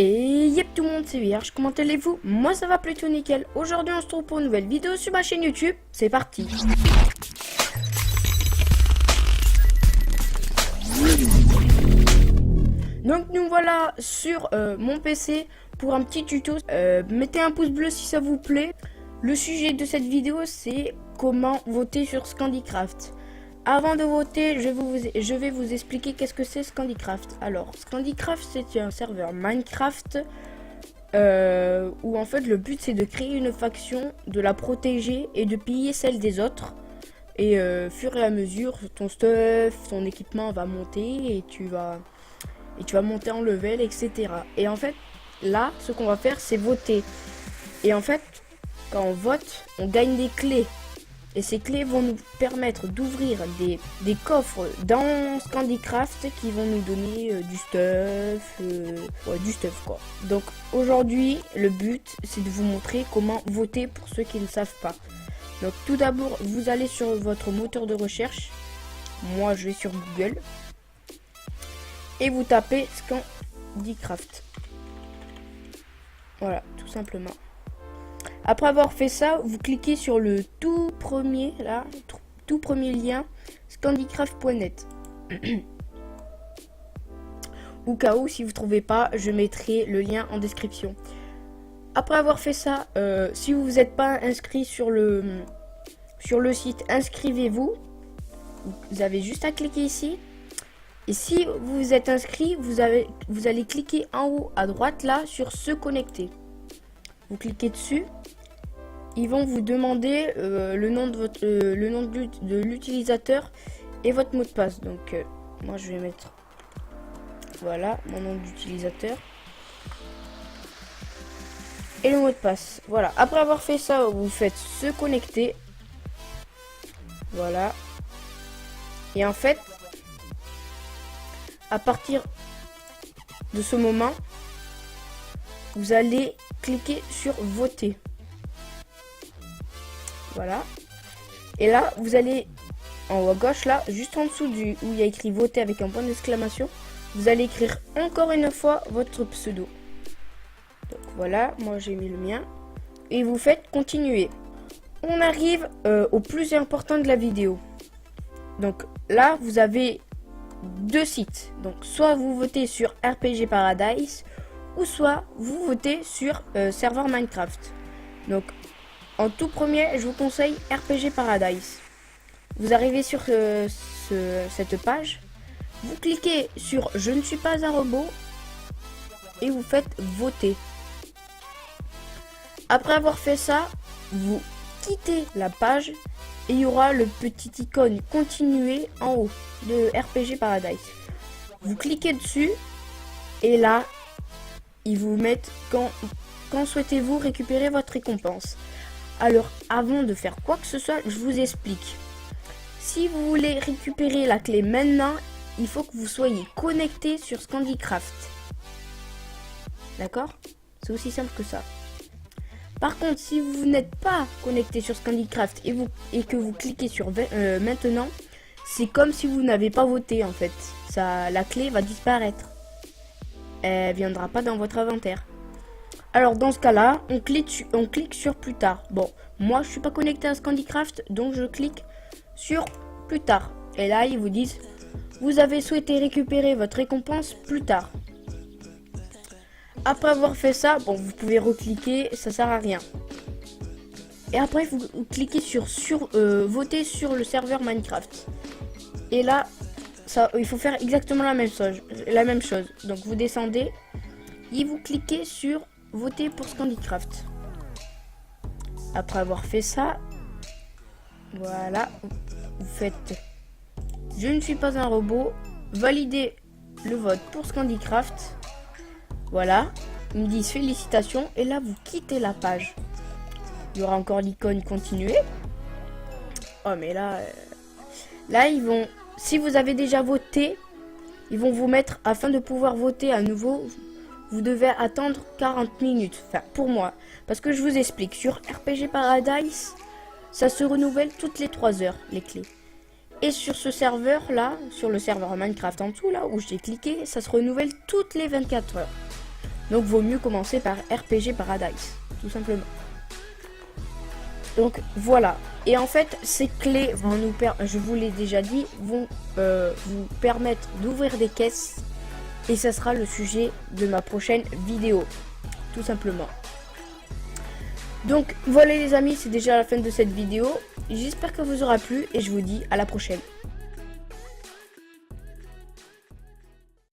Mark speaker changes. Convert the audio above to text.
Speaker 1: Et yep tout le monde, c'est Vierge, comment allez-vous? Moi ça va plutôt nickel. Aujourd'hui on se retrouve pour une nouvelle vidéo sur ma chaîne YouTube, c'est parti. Donc nous voilà sur mon PC pour un petit tuto. Mettez un pouce bleu si ça vous plaît. Le sujet de cette vidéo c'est comment voter sur Scandycraft. Avant de voter, je vais vous expliquer qu'est-ce que c'est Scandycraft. Alors, Scandycraft, c'est un serveur Minecraft où en fait le but c'est de créer une faction, de la protéger et de piller celle des autres. Et fur et à mesure, ton stuff, ton équipement va monter et tu vas monter en level, etc. Et en fait, là, ce qu'on va faire, c'est voter. Et en fait, quand on vote, on gagne des clés. Et ces clés vont nous permettre d'ouvrir des coffres dans Scandycraft qui vont nous donner du stuff quoi. Donc aujourd'hui, le but c'est de vous montrer comment voter pour ceux qui ne savent pas. Donc tout d'abord, vous allez sur votre moteur de recherche. Moi je vais sur Google. Et vous tapez Scandycraft. Voilà, tout simplement. Après avoir fait ça, vous cliquez sur le tout premier lien, scandycraft.net. Au cas où, si vous ne trouvez pas, je mettrai le lien en description. Après avoir fait ça, si vous n'êtes pas inscrit sur le site, inscrivez-vous. Vous avez juste à cliquer ici. Et si vous êtes inscrit, vous allez cliquer en haut à droite là sur se connecter. Vous cliquez dessus. Ils vont vous demander le nom de l'utilisateur et votre mot de passe. Donc moi je vais mettre voilà mon nom d'utilisateur et le mot de passe. Voilà. Après avoir fait ça, vous faites se connecter. Voilà. Et en fait, à partir de ce moment, vous allez cliquer sur voter. Voilà. Et là, vous allez en haut à gauche, là, juste en dessous où il y a écrit voter avec un point d'exclamation, vous allez écrire encore une fois votre pseudo. Donc voilà, moi j'ai mis le mien. Et vous faites continuer. On arrive au plus important de la vidéo. Donc là, vous avez deux sites. Donc soit vous votez sur RPG Paradise ou soit vous votez sur serveur Minecraft. Donc en tout premier, je vous conseille RPG Paradise. Vous arrivez sur cette page, vous cliquez sur je ne suis pas un robot et vous faites voter. Après avoir fait ça, vous quittez la page et il y aura le petit icône continuer en haut de RPG Paradise. Vous cliquez dessus et là, ils vous mettent quand souhaitez-vous récupérer votre récompense. Alors, avant de faire quoi que ce soit, je vous explique. Si vous voulez récupérer la clé maintenant, il faut que vous soyez connecté sur Scandycraft. D'accord? C'est aussi simple que ça. Par contre, si vous n'êtes pas connecté sur Scandycraft et que vous cliquez sur maintenant, c'est comme si vous n'avez pas voté en fait. La clé va disparaître. Elle viendra pas dans votre inventaire. Alors dans ce cas-là, on clique sur plus tard. Bon, moi je suis pas connecté à Scandycraft, donc je clique sur plus tard. Et là, ils vous disent, vous avez souhaité récupérer votre récompense plus tard. Après avoir fait ça, bon, vous pouvez recliquer, ça sert à rien. Et après, vous cliquez sur voter sur le serveur Minecraft. Et là, il faut faire exactement la même chose. Donc vous descendez et vous cliquez sur voter pour Scandycraft. Après avoir fait ça, voilà, vous faites je ne suis pas un robot, validez le vote pour Scandycraft. Voilà, ils me disent félicitations et là vous quittez la page. Il y aura encore l'icône continuer. Oh mais là ils vont, si vous avez déjà voté, ils vont vous mettre afin de pouvoir voter à nouveau. Vous devez attendre 40 minutes, enfin pour moi, parce que je vous explique, sur RPG Paradise, ça se renouvelle toutes les 3 heures, les clés. Et sur ce serveur là, sur le serveur Minecraft en dessous là, où j'ai cliqué, ça se renouvelle toutes les 24 heures. Donc vaut mieux commencer par RPG Paradise, tout simplement. Donc voilà. Et en fait, ces clés vont nous je vous l'ai déjà dit, vont vous permettre d'ouvrir des caisses. Et ça sera le sujet de ma prochaine vidéo, tout simplement. Donc voilà les amis, c'est déjà la fin de cette vidéo. J'espère que vous aura plu et je vous dis à la prochaine.